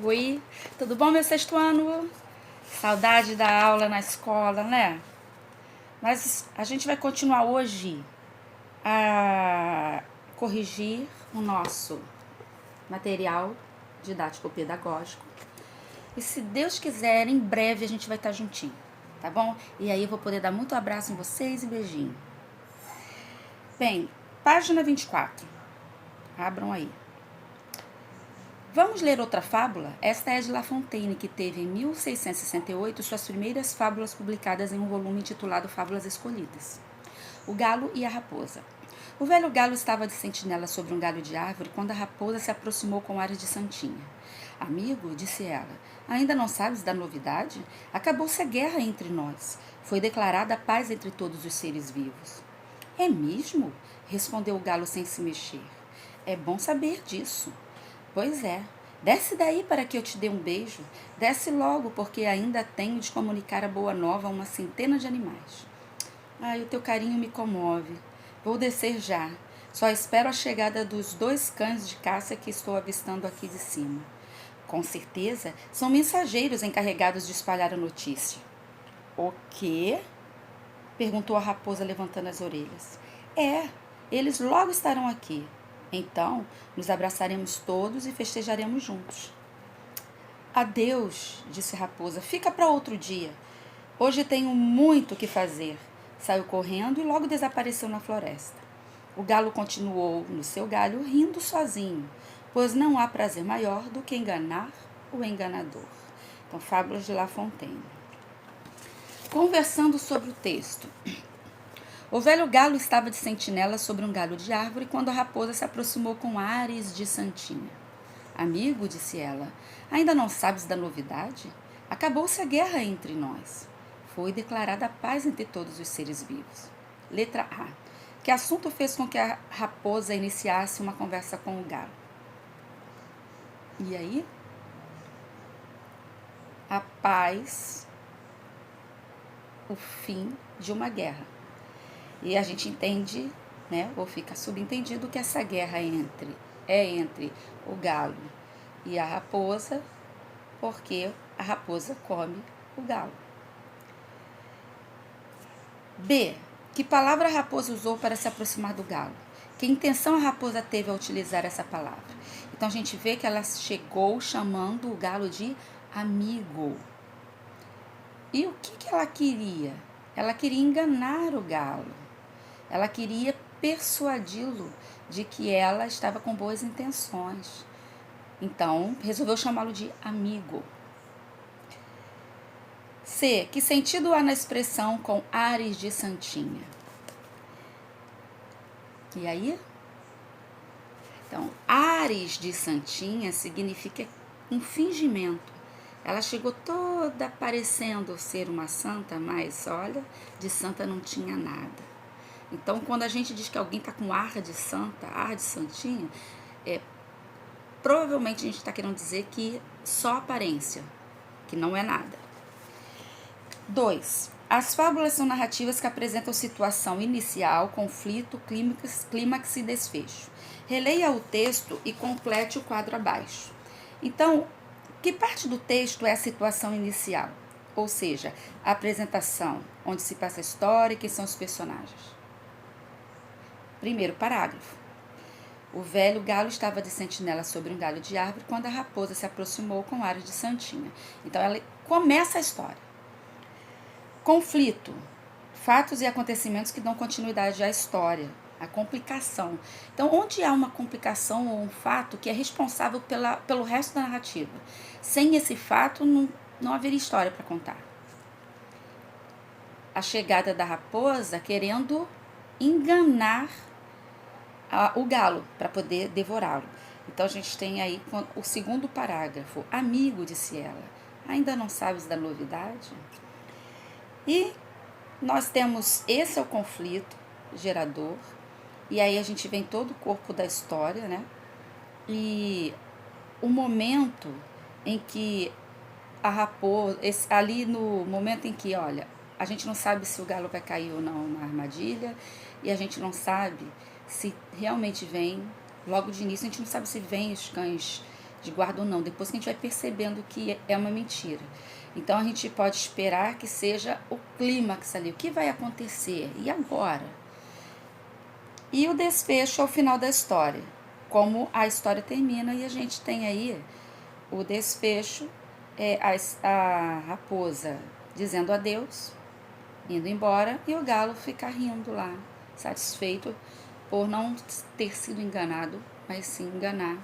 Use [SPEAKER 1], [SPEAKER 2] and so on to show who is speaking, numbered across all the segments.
[SPEAKER 1] Oi, tudo bom, meu sexto ano? Saudade da aula na escola, né? Mas a gente vai continuar hoje a corrigir o nosso material didático-pedagógico. E se Deus quiser, em breve a gente vai estar juntinho, tá bom? E aí eu vou poder dar muito abraço em vocês e beijinho. Bem, página 24. Abram aí. Vamos ler outra fábula? Esta é de La Fontaine, que teve em 1668 suas primeiras fábulas publicadas em um volume intitulado Fábulas Escolhidas. O Galo e a Raposa. O velho galo estava de sentinela sobre um galho de árvore quando a raposa se aproximou com ares de santinha. Amigo, disse ela, ainda não sabes da novidade? Acabou-se a guerra entre nós. Foi declarada a paz entre todos os seres vivos. É mesmo? Respondeu o galo sem se mexer. É bom saber disso. Pois é. Desce daí para que eu te dê um beijo. Desce logo, porque ainda tenho de comunicar a boa nova a uma centena de animais. Ai, o teu carinho me comove. Vou descer já. Só espero a chegada dos 2 cães de caça que estou avistando aqui de cima. Com certeza, são mensageiros encarregados de espalhar a notícia. O quê? Perguntou a raposa levantando as orelhas. É, eles logo estarão aqui. Então, nos abraçaremos todos e festejaremos juntos. Adeus, disse a raposa. Fica para outro dia. Hoje tenho muito o que fazer. Saiu correndo e logo desapareceu na floresta. O galo continuou no seu galho, rindo sozinho, pois não há prazer maior do que enganar o enganador. Então, Fábulas de La Fontaine. Conversando sobre o texto. O velho galo estava de sentinela sobre um galho de árvore quando a raposa se aproximou com ares de santinha. Amigo, disse ela, ainda não sabes da novidade? Acabou-se a guerra entre nós. Foi declarada a paz entre todos os seres vivos. Letra A. Que assunto fez com que a raposa iniciasse uma conversa com o galo? E aí? A paz, o fim de uma guerra. E a gente entende, né, ou fica subentendido que essa guerra é entre o galo e a raposa, porque a raposa come o galo. B. Que palavra a raposa usou para se aproximar do galo? Que intenção a raposa teve ao utilizar essa palavra? Então a gente vê que ela chegou chamando o galo de amigo. E o que ela queria? Ela queria enganar o galo. Ela queria persuadi-lo de que ela estava com boas intenções. Então, resolveu chamá-lo de amigo. C. Que sentido há na expressão com ares de santinha? E aí? Então, ares de santinha significa um fingimento. Ela chegou toda parecendo ser uma santa, mas olha, de santa não tinha nada. Então, quando a gente diz que alguém está com ar de santa, ar de santinha, provavelmente a gente está querendo dizer que só aparência, que não é nada. 2. As fábulas são narrativas que apresentam situação inicial, conflito, clímax e desfecho. Releia o texto e complete o quadro abaixo. Então, que parte do texto é a situação inicial? Ou seja, a apresentação, onde se passa a história e quem são os personagens. Primeiro parágrafo. O velho galo estava de sentinela sobre um galho de árvore quando a raposa se aproximou com ares de santinha. Então, ela começa a história. Conflito. Fatos e acontecimentos que dão continuidade à história. A complicação. Então, onde há uma complicação ou um fato que é responsável pelo resto da narrativa? Sem esse fato, não haveria história para contar. A chegada da raposa querendo enganar o galo para poder devorá-lo. Então, a gente tem aí o segundo parágrafo. Amigo, disse ela, ainda não sabes da novidade? E nós temos, esse é o conflito gerador, e aí a gente vem todo o corpo da história, né? E o momento em que a raposa, ali no momento em que, olha, a gente não sabe se o galo vai cair ou não na armadilha, e a gente não sabe se realmente vem, logo de início, a gente não sabe se vem os cães de guarda ou não, depois que a gente vai percebendo que é uma mentira. Então a gente pode esperar que seja o clímax ali, o que vai acontecer, e agora? E o desfecho é o final da história, como a história termina, e a gente tem aí o desfecho, a raposa dizendo adeus, indo embora, e o galo fica rindo lá, satisfeito por não ter sido enganado, mas sim enganar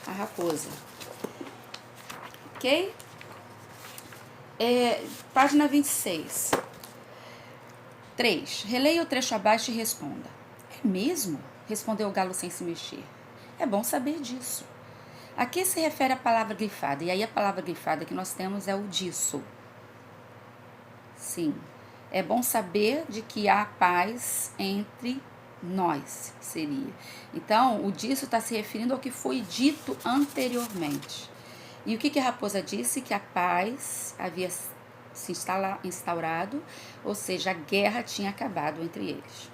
[SPEAKER 1] a raposa. Ok? Página 26. 3. Releia o trecho abaixo e responda. É mesmo? Respondeu o galo sem se mexer. É bom saber disso. A que se refere a palavra grifada? E aí a palavra grifada que nós temos é o disso. Sim. É bom saber de que há paz entre nós, seria. Então, o disso está se referindo ao que foi dito anteriormente. E o que a raposa disse? Que a paz havia se instaurado, ou seja, a guerra tinha acabado entre eles.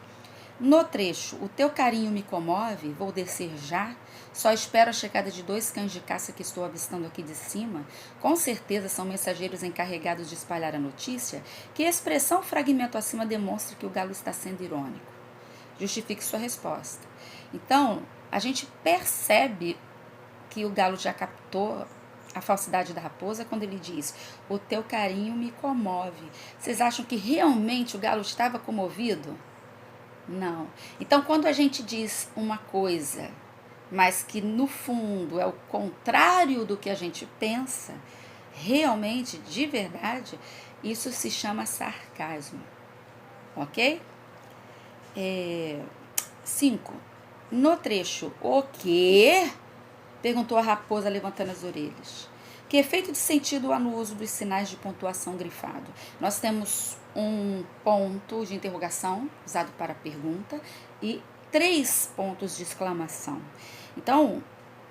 [SPEAKER 1] No trecho, o teu carinho me comove, vou descer já, só espero a chegada de 2 cães de caça que estou avistando aqui de cima, com certeza são mensageiros encarregados de espalhar a notícia, que a expressão fragmento acima demonstra que o galo está sendo irônico. Justifique sua resposta. Então, a gente percebe que o galo já captou a falsidade da raposa quando ele diz: o teu carinho me comove. Vocês acham que realmente o galo estava comovido? Não. Então, quando a gente diz uma coisa, mas que no fundo é o contrário do que a gente pensa, realmente, de verdade, isso se chama sarcasmo. Ok? 5. No trecho, o quê? Perguntou a raposa, levantando as orelhas. Que efeito de sentido há no uso dos sinais de pontuação grifado? Nós temos um ponto de interrogação, usado para pergunta, e 3 pontos de exclamação. Então,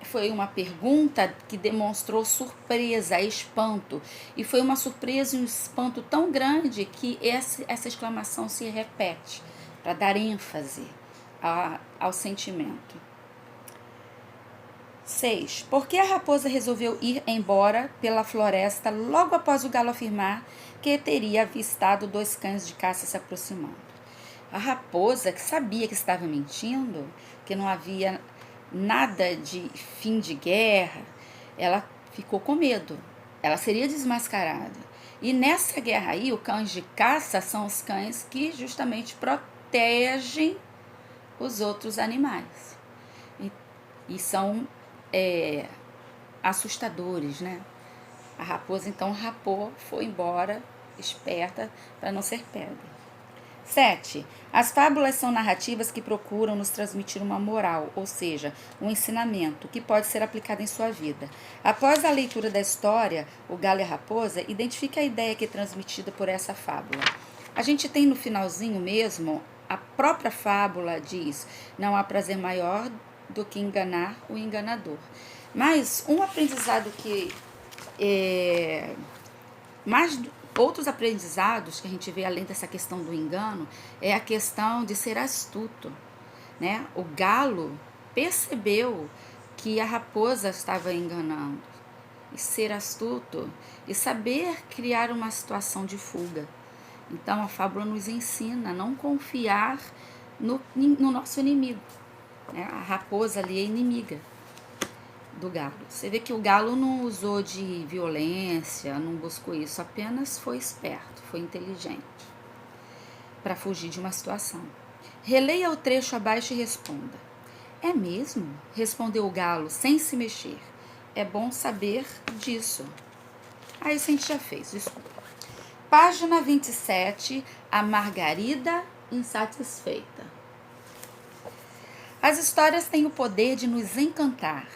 [SPEAKER 1] foi uma pergunta que demonstrou surpresa, espanto. E foi uma surpresa e um espanto tão grande que essa exclamação se repete, para dar ênfase ao sentimento. 6. Por que a raposa resolveu ir embora pela floresta logo após o galo afirmar que teria avistado 2 cães de caça se aproximando? A raposa, que sabia que estava mentindo, que não havia nada de fim de guerra, ela ficou com medo. Ela seria desmascarada. E nessa guerra aí, os cães de caça são os cães que justamente protegem os outros animais. E são assustadores, né? A raposa então rapou, foi embora, esperta, para não ser pega. 7. As fábulas são narrativas que procuram nos transmitir uma moral, ou seja, um ensinamento que pode ser aplicado em sua vida. Após a leitura da história, o galo e a raposa, identifique a ideia que é transmitida por essa fábula. A gente tem no finalzinho mesmo, a própria fábula diz: não há prazer maior do que enganar o enganador. Mas um aprendizado que mais outros aprendizados que a gente vê além dessa questão do engano é a questão de ser astuto, né? O galo percebeu que a raposa estava enganando, e ser astuto e saber criar uma situação de fuga. Então a fábula nos ensina a não confiar no nosso inimigo, né? A raposa ali é inimiga do galo. Você vê que o galo não usou de violência, não buscou isso, apenas foi esperto, foi inteligente para fugir de uma situação. Releia o trecho abaixo e responda. É mesmo? Respondeu o galo sem se mexer. É bom saber disso. Isso a gente já fez, desculpa. Página 27, a Margarida insatisfeita. As histórias têm o poder de nos encantar.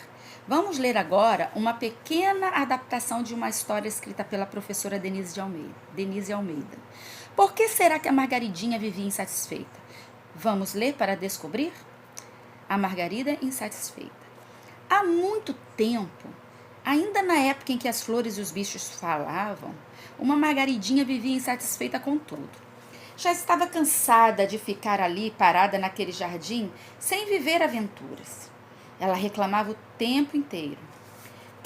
[SPEAKER 1] Vamos ler agora uma pequena adaptação de uma história escrita pela professora Denise Almeida. Por que será que a Margaridinha vivia insatisfeita? Vamos ler para descobrir? A Margarida insatisfeita. Há muito tempo, ainda na época em que as flores e os bichos falavam, uma Margaridinha vivia insatisfeita com tudo. Já estava cansada de ficar ali parada naquele jardim sem viver aventuras. Ela reclamava o tempo inteiro.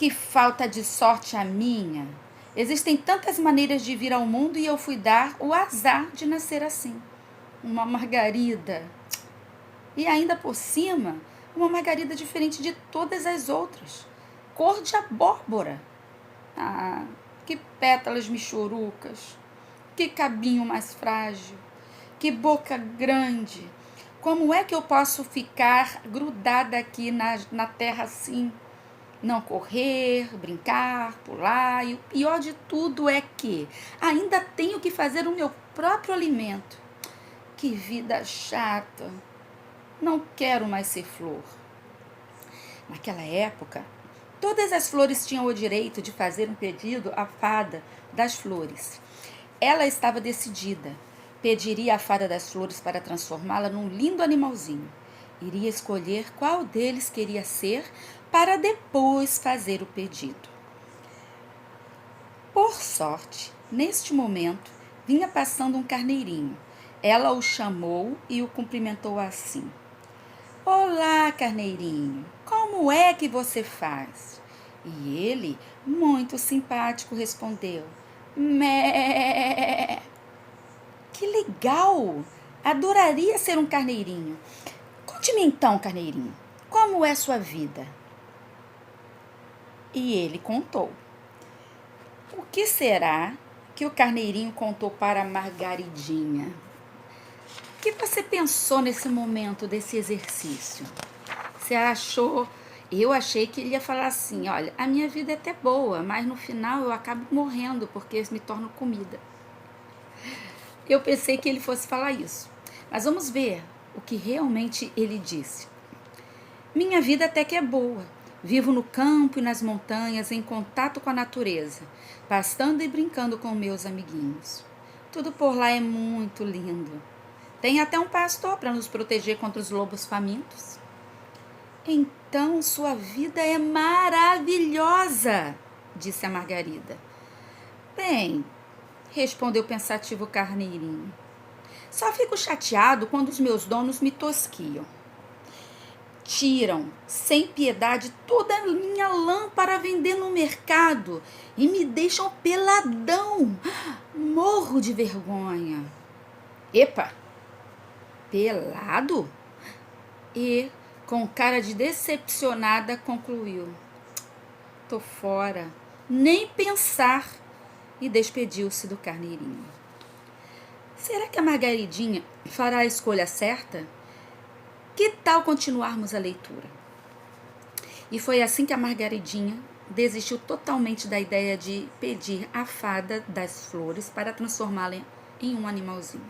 [SPEAKER 1] Que falta de sorte a minha! Existem tantas maneiras de vir ao mundo e eu fui dar o azar de nascer assim. Uma margarida. E ainda por cima, uma margarida diferente de todas as outras. Cor de abóbora. Ah, que pétalas michurucas. Que cabinho mais frágil. Que boca grande. Como é que eu posso ficar grudada aqui na terra assim? Não correr, brincar, pular. E o pior de tudo é que ainda tenho que fazer o meu próprio alimento. Que vida chata. Não quero mais ser flor. Naquela época, todas as flores tinham o direito de fazer um pedido à fada das flores. Ela estava decidida. Pediria à fada das flores para transformá-la num lindo animalzinho. Iria escolher qual deles queria ser para depois fazer o pedido. Por sorte, neste momento, vinha passando um carneirinho. Ela o chamou e o cumprimentou assim. Olá, carneirinho, como é que você faz? E ele, muito simpático, respondeu. Mé. Que legal! Adoraria ser um carneirinho. Conte-me então, carneirinho, como é sua vida? E ele contou. O que será que o carneirinho contou para a Margaridinha? O que você pensou nesse momento desse exercício? Você achou... Eu achei que ele ia falar assim, olha, a minha vida é até boa, mas no final eu acabo morrendo porque me torno comida. Eu pensei que ele fosse falar isso. Mas vamos ver o que realmente ele disse. Minha vida até que é boa. Vivo no campo e nas montanhas, em contato com a natureza, pastando e brincando com meus amiguinhos. Tudo por lá é muito lindo. Tem até um pastor para nos proteger contra os lobos famintos. Então sua vida é maravilhosa, disse a Margarida. Bem, respondeu pensativo o carneirinho. Só fico chateado quando os meus donos me tosquiam. Tiram, sem piedade, toda a minha lã para vender no mercado e me deixam peladão. Morro de vergonha. Epa! Pelado? E, com cara de decepcionada, concluiu. Tô fora. Nem pensar. E despediu-se do carneirinho. Será que a Margaridinha fará a escolha certa? Que tal continuarmos a leitura? E foi assim que a Margaridinha desistiu totalmente da ideia de pedir à fada das flores para transformá-la em um animalzinho.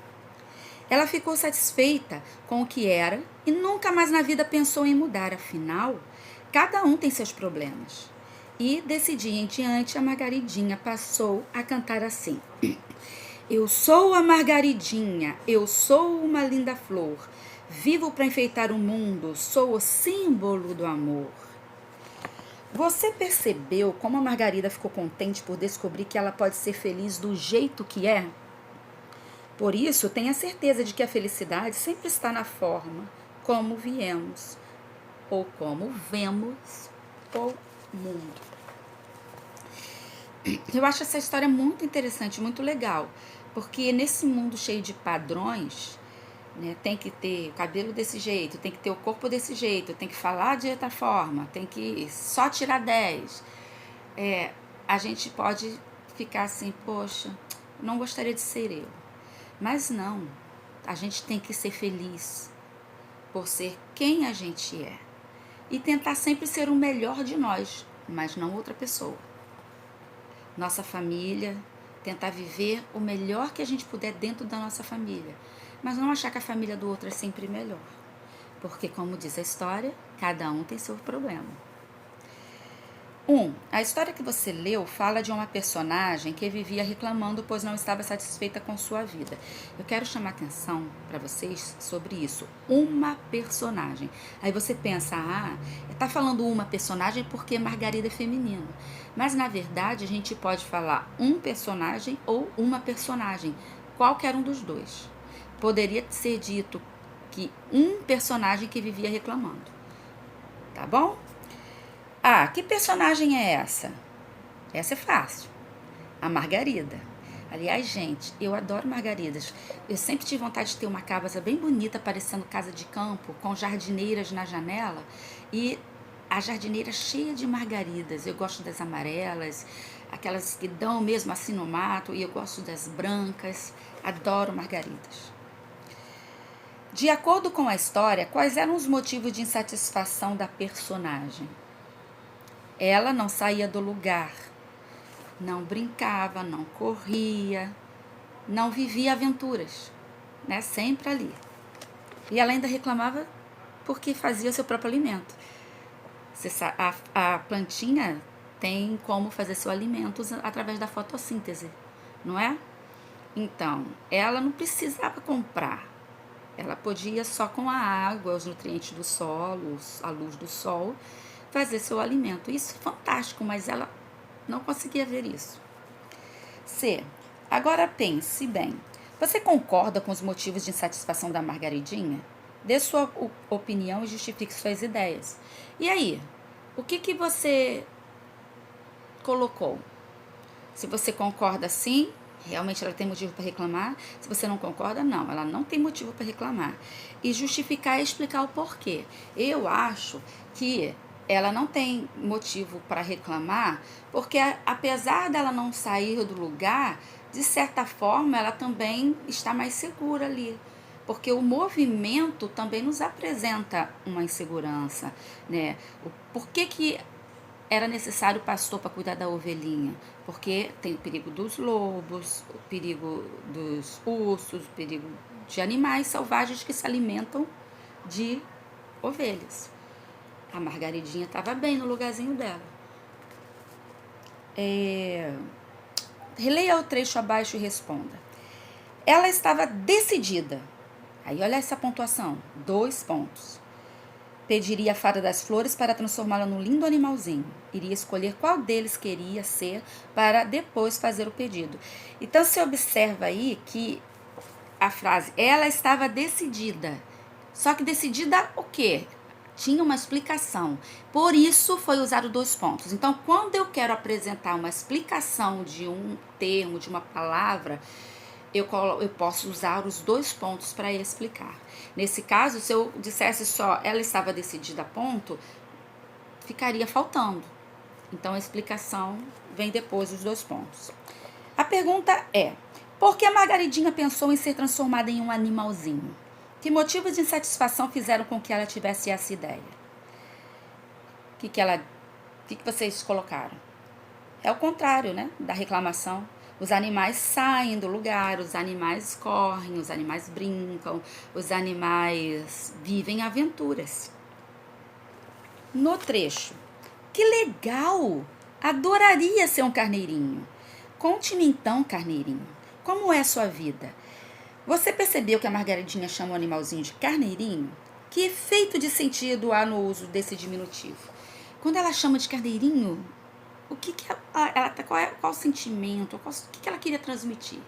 [SPEAKER 1] Ela ficou satisfeita com o que era e nunca mais na vida pensou em mudar. Afinal, cada um tem seus problemas. E, desse dia em diante, a Margaridinha passou a cantar assim. Eu sou a Margaridinha, eu sou uma linda flor. Vivo para enfeitar o mundo, sou o símbolo do amor. Você percebeu como a Margarida ficou contente por descobrir que ela pode ser feliz do jeito que é? Por isso, tenha certeza de que a felicidade sempre está na forma como viemos ou como vemos o mundo. Eu acho essa história muito interessante, muito legal, porque nesse mundo cheio de padrões, né, tem que ter o cabelo desse jeito, tem que ter o corpo desse jeito, tem que falar de outra forma, tem que só tirar 10. A gente pode ficar assim, poxa, não gostaria de ser eu. Mas não, a gente tem que ser feliz por ser quem a gente é. E tentar sempre ser o melhor de nós, mas não outra pessoa. Nossa família, tentar viver o melhor que a gente puder dentro da nossa família. Mas não achar que a família do outro é sempre melhor. Porque, como diz a história, cada um tem seu problema. A história que você leu fala de uma personagem que vivia reclamando pois não estava satisfeita com sua vida. Eu quero chamar atenção para vocês sobre isso. Uma personagem. Aí você pensa, tá falando uma personagem porque Margarida é feminino. Mas, na verdade, a gente pode falar um personagem ou uma personagem. Qualquer um dos dois. Poderia ser dito que um personagem que vivia reclamando. Tá bom? Ah, que personagem é essa? Essa é fácil. A Margarida. Aliás, gente, eu adoro margaridas. Eu sempre tive vontade de ter uma casa bem bonita, parecendo casa de campo, com jardineiras na janela e a jardineira cheia de margaridas. Eu gosto das amarelas, aquelas que dão mesmo assim no mato, e eu gosto das brancas. Adoro margaridas. De acordo com a história, quais eram os motivos de insatisfação da personagem? Ela não saía do lugar, não brincava, não corria, não vivia aventuras, né? Sempre ali. E ela ainda reclamava porque fazia o seu próprio alimento. A plantinha tem como fazer seu alimento através da fotossíntese, não é? Então, ela não precisava comprar. Ela podia só com a água, os nutrientes do solo, a luz do sol, fazer seu alimento. Isso é fantástico, mas ela não conseguia ver isso. C. Agora pense bem. Você concorda com os motivos de insatisfação da Margaridinha? Dê sua opinião e justifique suas ideias. E aí, o que você colocou? Se você concorda, sim, realmente ela tem motivo para reclamar. Se você não concorda, não, ela não tem motivo para reclamar. E justificar e explicar o porquê. Eu acho que ela não tem motivo para reclamar, porque apesar dela não sair do lugar, de certa forma ela também está mais segura ali. Porque o movimento também nos apresenta uma insegurança, né? Por que era necessário o pastor para cuidar da ovelhinha? Porque tem o perigo dos lobos, o perigo dos ursos, o perigo de animais selvagens que se alimentam de ovelhas. A Margaridinha estava bem no lugarzinho dela. Releia o trecho abaixo e responda. Ela estava decidida. Aí olha essa pontuação, 2 pontos. Pediria a fada das flores para transformá-la num lindo animalzinho. Iria escolher qual deles queria ser para depois fazer o pedido. Então você observa aí que a frase, ela estava decidida. Só que decidida o quê? Tinha uma explicação. Por isso foi usado 2 pontos. Então, quando eu quero apresentar uma explicação de um termo, de uma palavra, eu posso usar os 2 pontos para explicar. Nesse caso, se eu dissesse só ela estava decidida, ponto, ficaria faltando. Então, a explicação vem depois dos 2 pontos. A pergunta é, por que a Margaridinha pensou em ser transformada em um animalzinho? Que motivos de insatisfação fizeram com que ela tivesse essa ideia? O que vocês colocaram? É o contrário, né, da reclamação. Os animais saem do lugar, os animais correm, os animais brincam, os animais vivem aventuras. No trecho, que legal! Adoraria ser um carneirinho. Conte-me então, carneirinho, como é sua vida? Você percebeu que a Margaridinha chama o animalzinho de carneirinho? Que efeito de sentido há no uso desse diminutivo? Quando ela chama de carneirinho, qual o sentimento, o que ela queria transmitir?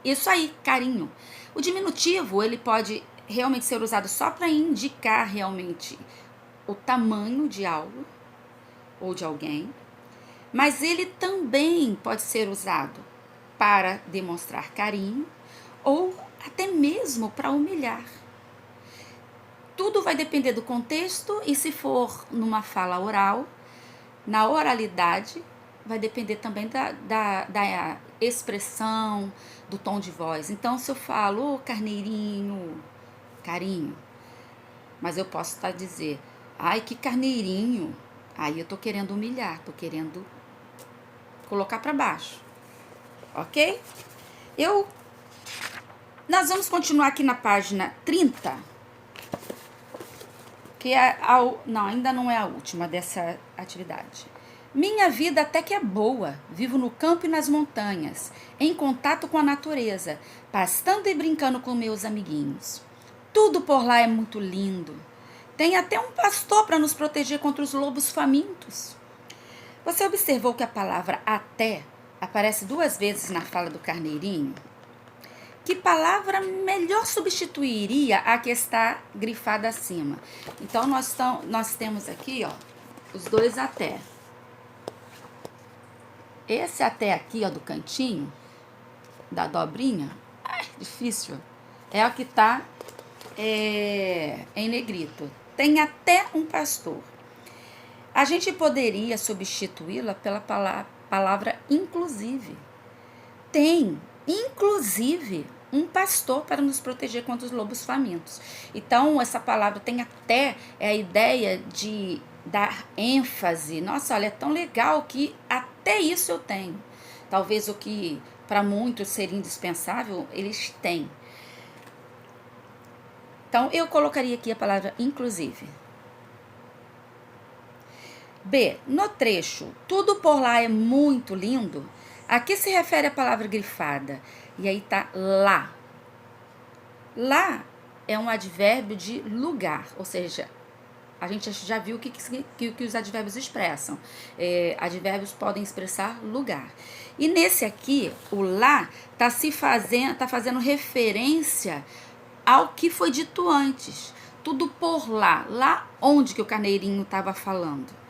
[SPEAKER 1] Isso aí, carinho. O diminutivo, ele pode realmente ser usado só para indicar realmente o tamanho de algo ou de alguém, mas ele também pode ser usado para demonstrar carinho ou até mesmo para humilhar. Tudo vai depender do contexto e se for numa fala oral, na oralidade, vai depender também da expressão, do tom de voz. Então, se eu falo, carneirinho, carinho, mas eu posso estar dizer, ai, que carneirinho, aí eu tô querendo humilhar, tô querendo colocar para baixo, ok? Nós vamos continuar aqui na página 30, que ainda não é a última dessa atividade. Minha vida até que é boa, vivo no campo e nas montanhas, em contato com a natureza, pastando e brincando com meus amiguinhos. Tudo por lá é muito lindo. Tem até um pastor para nos proteger contra os lobos famintos. Você observou que a palavra até aparece 2 vezes na fala do carneirinho? Que palavra melhor substituiria a que está grifada acima? Então, nós temos aqui, ó, os dois até. Esse até aqui, ó, do cantinho, da dobrinha, difícil, é o que tá em negrito. Tem até um pastor. A gente poderia substituí-la pela palavra inclusive. Tem, inclusive, um pastor para nos proteger contra os lobos famintos. Então, essa palavra tem até a ideia de dar ênfase. Nossa, olha, é tão legal que até isso eu tenho. Talvez o que para muitos seria indispensável, eles têm. Então, eu colocaria aqui a palavra inclusive. B. No trecho, tudo por lá é muito lindo. A que se refere a palavra grifada? E aí tá lá. Lá é um advérbio de lugar, ou seja, a gente já viu o que os advérbios expressam. Advérbios podem expressar lugar. E nesse aqui, o lá tá fazendo referência ao que foi dito antes. Tudo por lá. Lá onde que o carneirinho estava falando?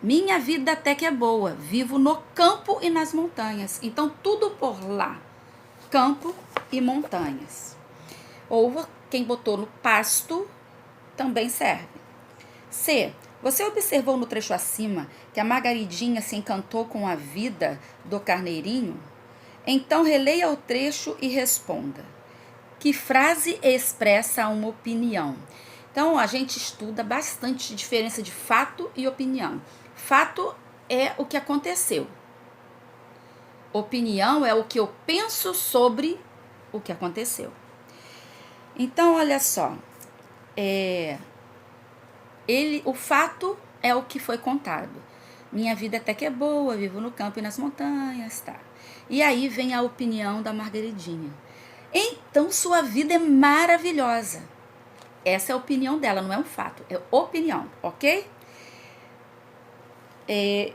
[SPEAKER 1] Minha vida até que é boa. Vivo no campo e nas montanhas. Então, tudo por lá. Campo e montanhas. Ou quem botou no pasto também serve. C. Você observou no trecho acima que a Margaridinha se encantou com a vida do carneirinho? Então releia o trecho e responda. Que frase expressa uma opinião? Então a gente estuda bastante a diferença de fato e opinião. Fato é o que aconteceu. Opinião é o que eu penso sobre o que aconteceu. Então, olha só, o fato é o que foi contado. Minha vida até que é boa, vivo no campo e nas montanhas, tá? E aí vem a opinião da Margaridinha. Então, sua vida é maravilhosa. Essa é a opinião dela, não é um fato, é opinião, ok?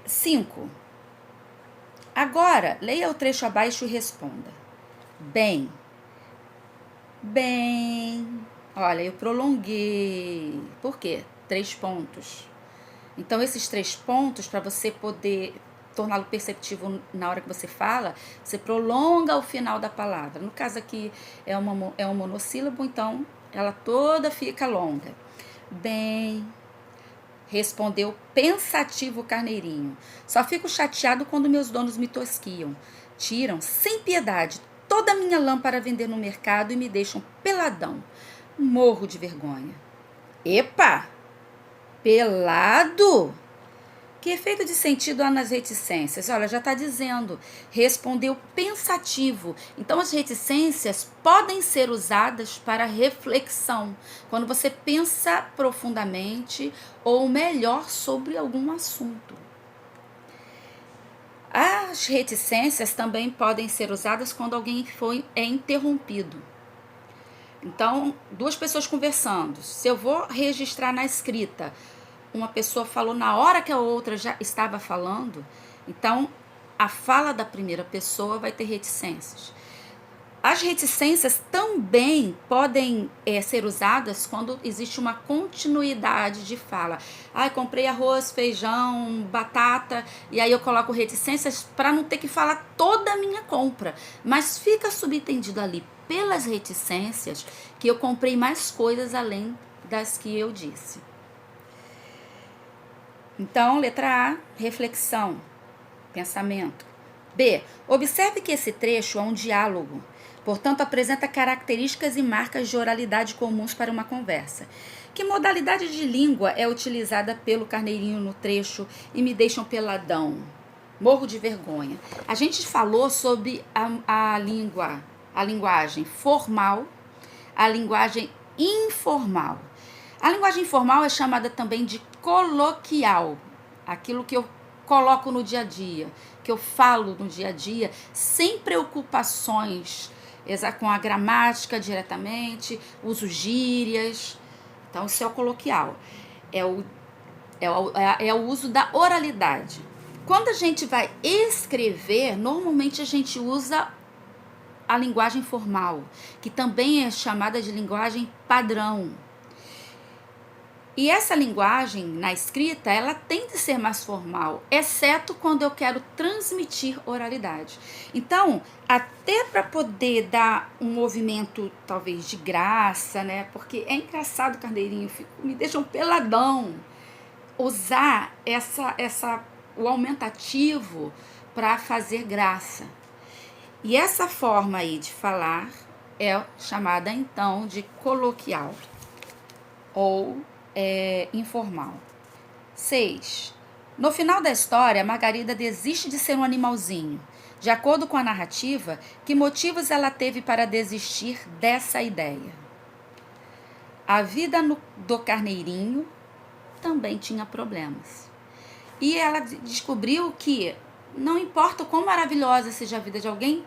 [SPEAKER 1] 5. Agora, leia o trecho abaixo e responda. Bem. Olha, eu prolonguei. Por quê? 3 pontos. Então, esses 3 pontos, para você poder torná-lo perceptível na hora que você fala, você prolonga o final da palavra. No caso aqui é um monossílabo, então ela toda fica longa. Bem, respondeu pensativo o carneirinho. Só fico chateado quando meus donos me tosquiam. Tiram, sem piedade, toda a minha lã para vender no mercado e me deixam peladão. Morro de vergonha. Epa! Pelado? Que efeito de sentido há nas reticências? Olha, já está dizendo, respondeu pensativo. Então, as reticências podem ser usadas para reflexão, quando você pensa profundamente ou melhor sobre algum assunto. As reticências também podem ser usadas quando alguém é interrompido. Então, 2 pessoas conversando. Se eu vou registrar na escrita, uma pessoa falou na hora que a outra já estava falando, então a fala da primeira pessoa vai ter reticências. As reticências também podem ser usadas quando existe uma continuidade de fala. Comprei arroz, feijão, batata, e aí eu coloco reticências para não ter que falar toda a minha compra. Mas fica subentendido ali pelas reticências que eu comprei mais coisas além das que eu disse. Então, letra A, reflexão, pensamento. B, observe que esse trecho é um diálogo, portanto, apresenta características e marcas de oralidade comuns para uma conversa. Que modalidade de língua é utilizada pelo carneirinho no trecho e me deixam peladão? Morro de vergonha. A gente falou sobre a linguagem formal, a linguagem informal. A linguagem informal é chamada também de coloquial, aquilo que eu coloco no dia a dia, que eu falo no dia a dia, sem preocupações com a gramática diretamente, uso gírias. Então, isso é o coloquial, é o uso da oralidade. Quando a gente vai escrever, normalmente a gente usa a linguagem formal, que também é chamada de linguagem padrão. E essa linguagem na escrita, ela tem de ser mais formal, exceto quando eu quero transmitir oralidade. Então, até para poder dar um movimento talvez de graça, né? Porque é engraçado, Carneirinho, me deixa um peladão usar o aumentativo para fazer graça. E essa forma aí de falar é chamada então de coloquial ou informal. 6. No final da história, Margarida desiste de ser um animalzinho. De acordo com a narrativa, que motivos ela teve para desistir dessa ideia? A vida do carneirinho também tinha problemas. E ela descobriu que não importa o quão maravilhosa seja a vida de alguém,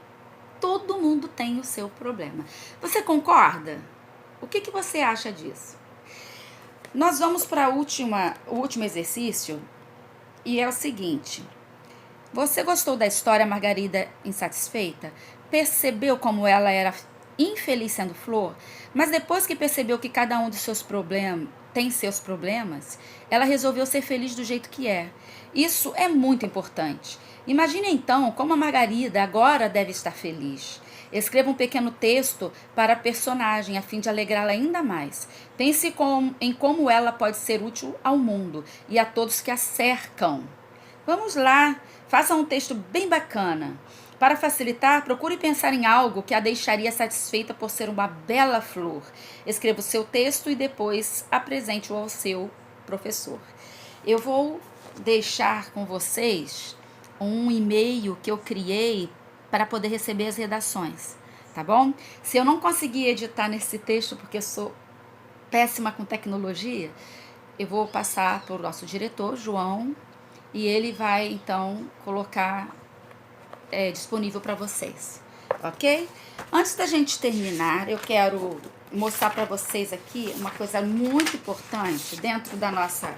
[SPEAKER 1] todo mundo tem o seu problema. Você concorda? O que você acha disso? Nós vamos para o último exercício e é o seguinte. Você gostou da história Margarida Insatisfeita? Percebeu como ela era infeliz sendo flor? Mas depois que percebeu que cada um dos seus problemas tem seus problemas, ela resolveu ser feliz do jeito que é. Isso é muito importante. Imagine então como a Margarida agora deve estar feliz. Escreva um pequeno texto para a personagem a fim de alegrá-la ainda mais. Pense em como ela pode ser útil ao mundo e a todos que a cercam. Vamos lá, faça um texto bem bacana. Para facilitar, procure pensar em algo que a deixaria satisfeita por ser uma bela flor. Escreva o seu texto e depois apresente-o ao seu professor. Eu vou deixar com vocês um e-mail que eu criei para poder receber as redações, tá bom? Se eu não conseguir editar nesse texto, porque eu sou péssima com tecnologia, eu vou passar para o nosso diretor, João, e ele vai, então, colocar disponível para vocês, ok? Antes da gente terminar, eu quero mostrar para vocês aqui uma coisa muito importante dentro da nossa...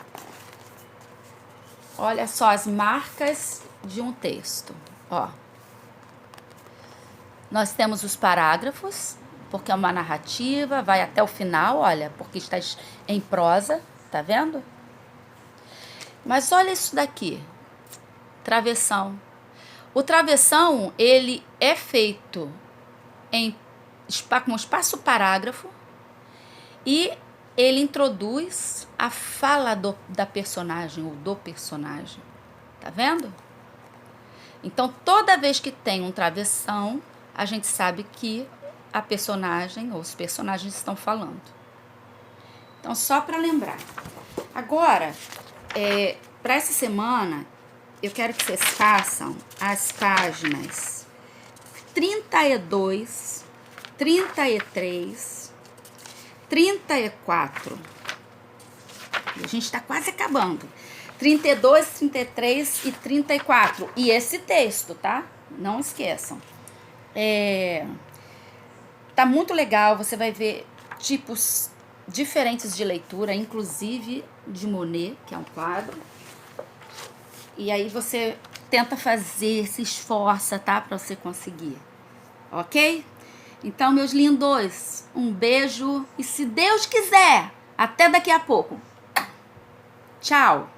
[SPEAKER 1] Olha só as marcas de um texto, ó. Nós temos os parágrafos, porque é uma narrativa, vai até o final, olha, porque está em prosa, tá vendo? Mas olha isso daqui, travessão. O travessão, ele é feito com espaço parágrafo e ele introduz a fala da personagem ou do personagem, tá vendo? Então, toda vez que tem um travessão, a gente sabe que a personagem ou os personagens estão falando. Então, só para lembrar. Agora, para essa semana, eu quero que vocês façam as páginas 32, 33, 34. A gente está quase acabando. 32, 33 e 34. E esse texto, tá? Não esqueçam. Tá muito legal, você vai ver tipos diferentes de leitura, inclusive de Monet, que é um quadro. E aí você tenta fazer, se esforça, tá? Pra você conseguir, ok? Então, meus lindos, um beijo e se Deus quiser, até daqui a pouco. Tchau!